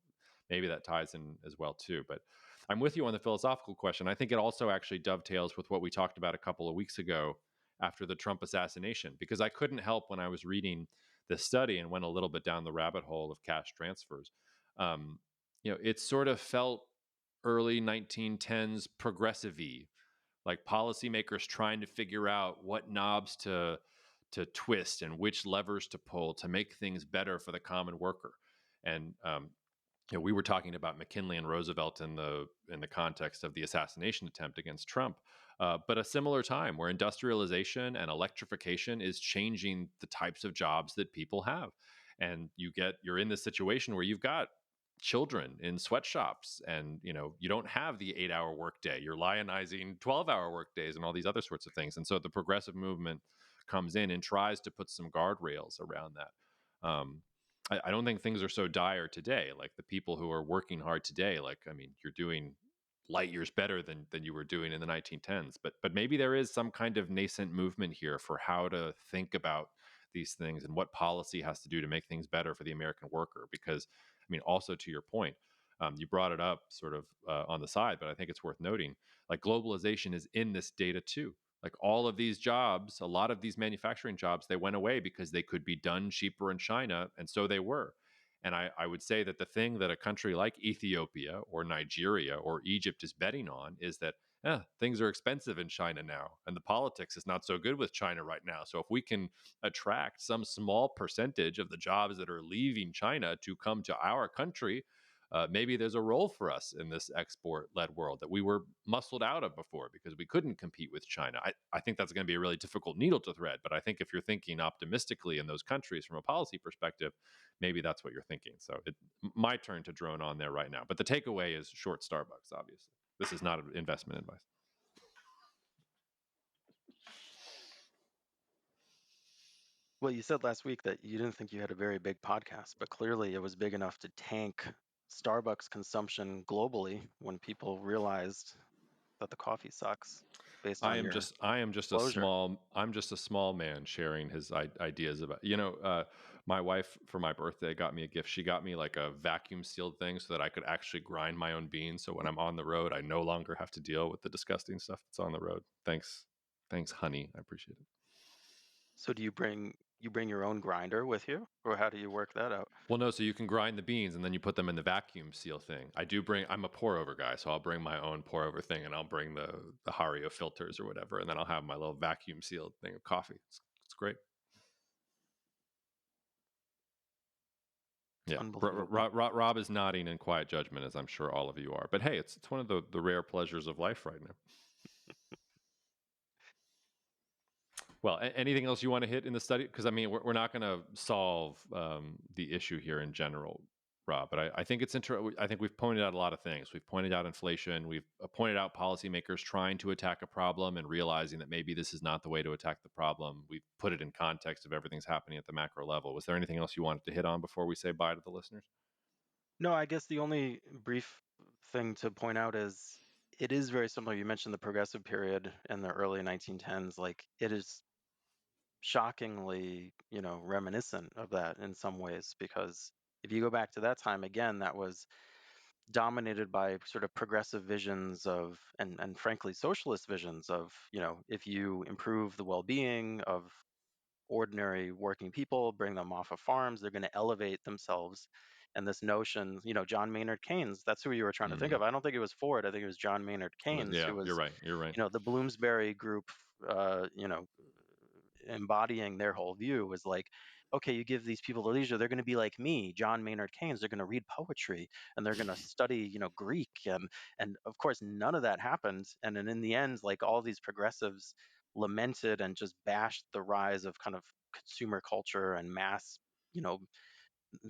maybe that ties in as well too. But I'm with you on the philosophical question. I think it also actually dovetails with what we talked about a couple of weeks ago after the Trump assassination, because I couldn't help when I was reading this study and went a little bit down the rabbit hole of cash transfers. Um, it sort of felt early 1910s progressive-y, like policymakers trying to figure out what knobs to twist and which levers to pull to make things better for the common worker. And we were talking about McKinley and Roosevelt in the context of the assassination attempt against Trump, but a similar time where industrialization and electrification is changing the types of jobs that people have, and you're in this situation where you've got children in sweatshops, and you don't have the 8-hour workday. You're lionizing 12-hour workdays and all these other sorts of things, and so the progressive movement comes in and tries to put some guardrails around that. I don't think things are so dire today. Like the people who are working hard today, like I mean, you're doing light years better than you were doing in the 1910s. But maybe there is some kind of nascent movement here for how to think about these things and what policy has to do to make things better for the American worker. Because I mean, also to your point, you brought it up sort of on the side, but I think it's worth noting. Like globalization is in this data too. Like all of these jobs, a lot of these manufacturing jobs, they went away because they could be done cheaper in China, and so they were. And I would say that the thing that a country like Ethiopia or Nigeria or Egypt is betting on is that yeah, things are expensive in China now, and the politics is not so good with China right now. So if we can attract some small percentage of the jobs that are leaving China to come to our country, maybe there's a role for us in this export-led world that we were muscled out of before because we couldn't compete with China. I think that's going to be a really difficult needle to thread, but I think if you're thinking optimistically in those countries from a policy perspective, maybe that's what you're thinking. So my turn to drone on there right now. But the takeaway is short Starbucks, obviously. This is not investment advice. Well, you said last week that you didn't think you had a very big podcast, but clearly it was big enough to tank Starbucks consumption globally when people realized that the coffee sucks based on your I am just a disclosure. small I'm just a small man sharing his ideas about my wife for my birthday got me a gift. She got me like a vacuum sealed thing so that I could actually grind my own beans. So when I'm on the road, I no longer have to deal with the disgusting stuff that's on the road. Thanks, honey. I appreciate it. So do you bring your own grinder with you, or how do you work that out? Well, no, so you can grind the beans and then you put them in the vacuum seal thing. I'm a pour over guy, so I'll bring my own pour over thing and I'll bring the Hario filters or whatever, and then I'll have my little vacuum sealed thing of coffee. It's great. Yeah, Unbelievable. Rob is nodding in quiet judgment, as I'm sure all of you are. But hey, it's one of the rare pleasures of life right now. Well, anything else you want to hit in the study? Because I mean, we're not going to solve the issue here in general, Rob. But I think it's interesting. I think we've pointed out a lot of things. We've pointed out inflation. We've pointed out policymakers trying to attack a problem and realizing that maybe this is not the way to attack the problem. We've put it in context of everything's happening at the macro level. Was there anything else you wanted to hit on before we say bye to the listeners? No, I guess the only brief thing to point out is it is very similar. You mentioned the progressive period in the early 1910s. Like it is shockingly, reminiscent of that in some ways, because if you go back to that time again, that was dominated by sort of progressive visions of, and frankly socialist visions of, if you improve the well-being of ordinary working people, bring them off of farms, they're going to elevate themselves. And this notion, John Maynard Keynes, that's who you were trying to think Mm, of. I don't think it was Ford. I think it was John Maynard Keynes, yeah, who you're was, right. You're right. the Bloomsbury group, embodying their whole view was like, okay, you give these people the leisure, they're going to be like me, John Maynard Keynes. They're going to read poetry and they're going to study, Greek, and of course none of that happened. And then in the end, like all these progressives lamented and just bashed the rise of kind of consumer culture and you know,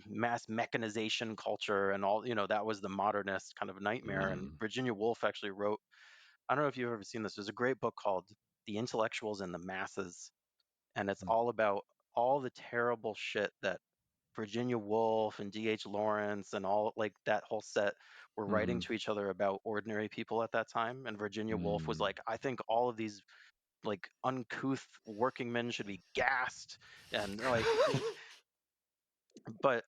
mass mechanization culture and all, that was the modernist kind of nightmare. And Mm, Virginia Woolf actually wrote, I don't know if you've ever seen this, there's a great book called The Intellectuals and the Masses, and it's mm, all about all the terrible shit that Virginia Woolf and D.H. Lawrence and all like that whole set were writing mm, to each other about ordinary people at that time. And Virginia Woolf was mm. like, I think all of these like uncouth working men should be gassed, and like, but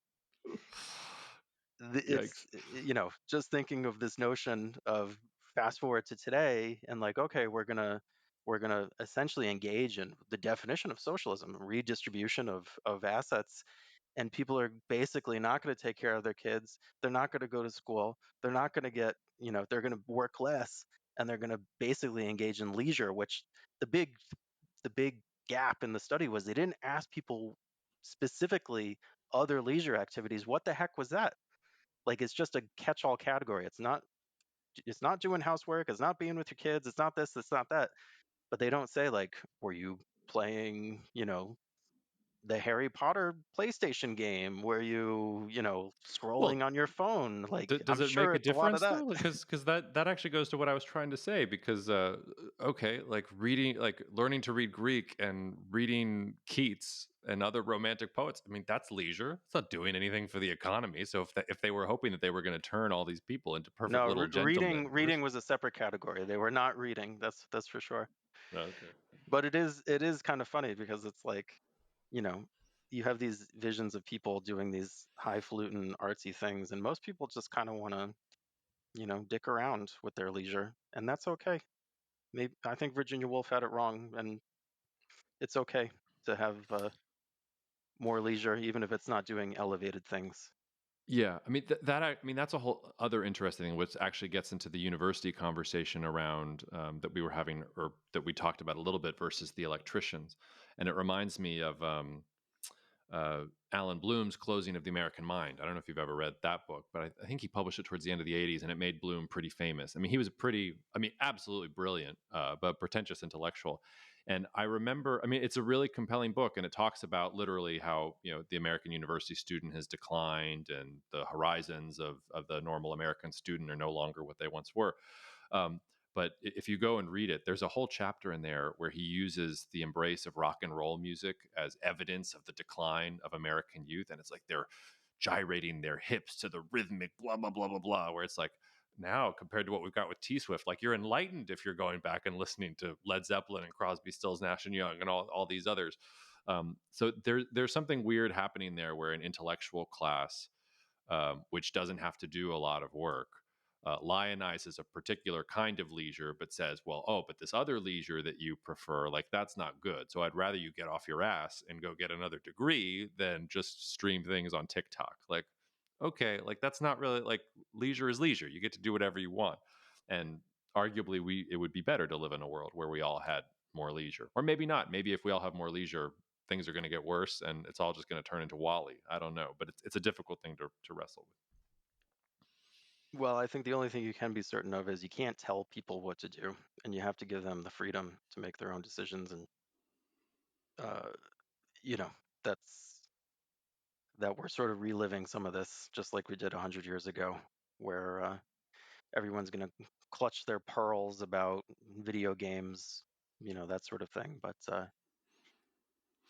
it's Yikes. just thinking of this notion of fast forward to today and like, okay, we're gonna essentially engage in the definition of socialism, redistribution of assets, and people are basically not going to take care of their kids, they're not going to go to school, they're not going to get, they're going to work less, and they're going to basically engage in leisure, which the big gap in the study was they didn't ask people specifically other leisure activities. What the heck was that? Like it's just a catch-all category. It's not doing housework, it's not being with your kids, it's not this, it's not that. But they don't say like, were you playing, the Harry Potter PlayStation game? Were you, scrolling Well, on your phone? Like does I'm it sure make a it's a lot of difference that. though? Because that actually goes to what I was trying to say. Because okay, like reading, like learning to read Greek and reading Keats and other romantic poets. I mean, that's leisure. It's not doing anything for the economy. So if they were hoping that they were going to turn all these people into perfect No, little gentlemen, reading was a separate category. They were not reading. That's for sure. okay. But it is kind of funny because it's like, you know, you have these visions of people doing these highfalutin artsy things, and most people just kind of want to, dick around with their leisure, and that's okay. Maybe I think Virginia Woolf had it wrong, and it's okay to have more leisure, even if it's not doing elevated things. Yeah, I mean I mean that's a whole other interesting thing, which actually gets into the university conversation around that we were having, or that we talked about a little bit, versus the electricians, and it reminds me of uh, Alan Bloom's Closing of the American Mind. I don't know if you've ever read that book, but I think he published it towards the end of the '80s, and it made Bloom pretty famous. I mean, he was absolutely brilliant, but pretentious intellectual. And I remember, I mean, it's a really compelling book, and it talks about literally how, the American university student has declined, and the horizons of the normal American student are no longer what they once were. Um, but if you go and read it, there's a whole chapter in there where he uses the embrace of rock and roll music as evidence of the decline of American youth. And it's like they're gyrating their hips to the rhythmic blah, blah, blah, blah, blah, where it's like, now compared to what we've got with T Swift, like you're enlightened if you're going back and listening to Led Zeppelin and Crosby, Stills, Nash and Young and all these others. So there's something weird happening there, where an intellectual class, which doesn't have to do a lot of work, lionizes a particular kind of leisure, but says, well, oh, but this other leisure that you prefer, like that's not good. So I'd rather you get off your ass and go get another degree than just stream things on TikTok. Like, okay, like that's not really, like, leisure is leisure. You get to do whatever you want. And arguably it would be better to live in a world where we all had more leisure. Or maybe not. Maybe if we all have more leisure, things are going to get worse and it's all just going to turn into Wally. I don't know, but it's a difficult thing to wrestle with. Well, I think the only thing you can be certain of is you can't tell people what to do, and you have to give them the freedom to make their own decisions. And uh, you know, that's that we're sort of reliving some of this, just like we did 100 years ago, where everyone's going to clutch their pearls about video games, that sort of thing. But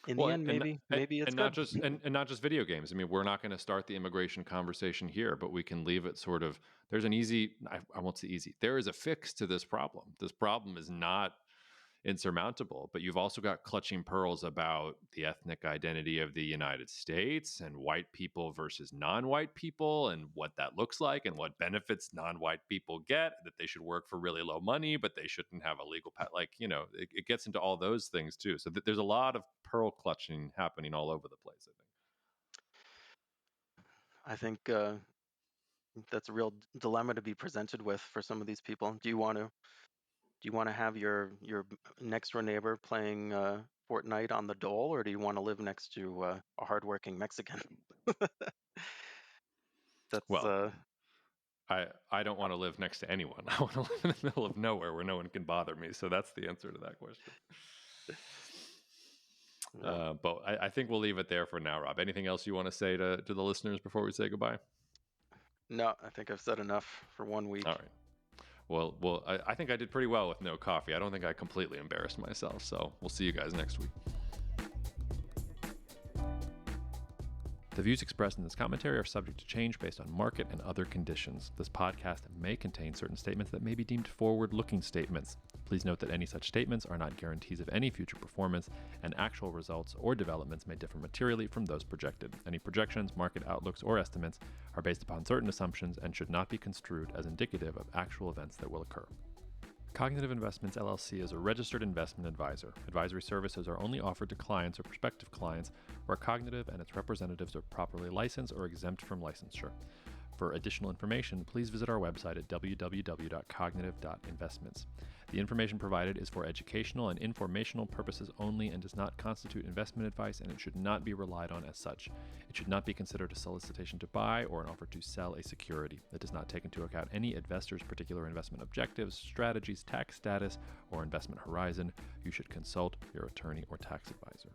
in the Well, end, and maybe it's and not good. just and not just video games. I mean, we're not going to start the immigration conversation here, but we can leave it sort of. There's an easy. I won't say easy. There is a fix to this problem. This problem is not insurmountable, but you've also got clutching pearls about the ethnic identity of the United States, and white people versus non-white people, and what that looks like, and what benefits non-white people get, that they should work for really low money, but they shouldn't have a legal like, it gets into all those things too. So there's a lot of pearl clutching happening all over the place, I think. I think that's a real dilemma to be presented with for some of these people. Do you want to have your next door neighbor playing Fortnite on the dole, or do you want to live next to a hardworking Mexican? That's Well, I don't want to live next to anyone. I want to live in the middle of nowhere where no one can bother me. So that's the answer to that question. yeah. But I think we'll leave it there for now, Rob. Anything else you want to say to the listeners before we say goodbye? No, I think I've said enough for one All week. right. Well, I think I did pretty well with no coffee. I don't think I completely embarrassed myself. So we'll see you guys next week. The views expressed in this commentary are subject to change based on market and other conditions. This podcast may contain certain statements that may be deemed forward-looking statements. Please note that any such statements are not guarantees of any future performance, and actual results or developments may differ materially from those projected. Any projections, market outlooks, or estimates are based upon certain assumptions and should not be construed as indicative of actual events that will occur. Cognitive Investments LLC is a registered investment advisor. Advisory services are only offered to clients or prospective clients where Cognitive and its representatives are properly licensed or exempt from licensure. For additional information, please visit our website at www.cognitive.investments. The information provided is for educational and informational purposes only and does not constitute investment advice, and it should not be relied on as such. It should not be considered a solicitation to buy or an offer to sell a security. It does not take into account any investor's particular investment objectives, strategies, tax status, or investment horizon. You should consult your attorney or tax advisor.